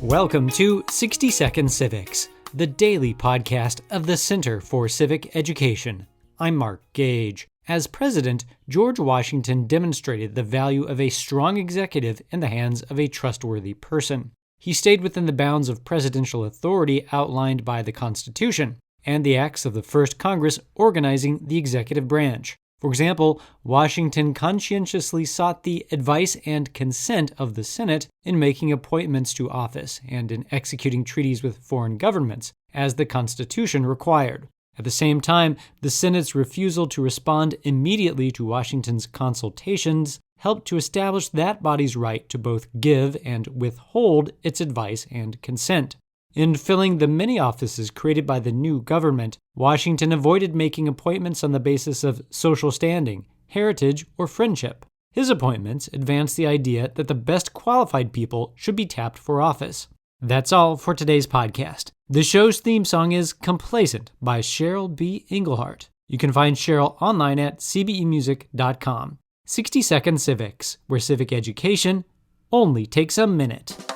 Welcome to 60 Second Civics, the daily podcast of the Center for Civic Education. I'm Mark Gage. As president, George Washington demonstrated the value of a strong executive in the hands of a trustworthy person. He stayed within the bounds of presidential authority outlined by the Constitution and the acts of the First Congress organizing the executive branch. For example, Washington conscientiously sought the advice and consent of the Senate in making appointments to office and in executing treaties with foreign governments, as the Constitution required. At the same time, the Senate's refusal to respond immediately to Washington's consultations helped to establish that body's right to both give and withhold its advice and consent. In filling the many offices created by the new government, Washington avoided making appointments on the basis of social standing, heritage, or friendship. His appointments advanced the idea that the best qualified people should be tapped for office. That's all for today's podcast. The show's theme song is Complacent by Cheryl B. Englehart. You can find Cheryl online at cbemusic.com. 60 Second Civics, where civic education only takes a minute.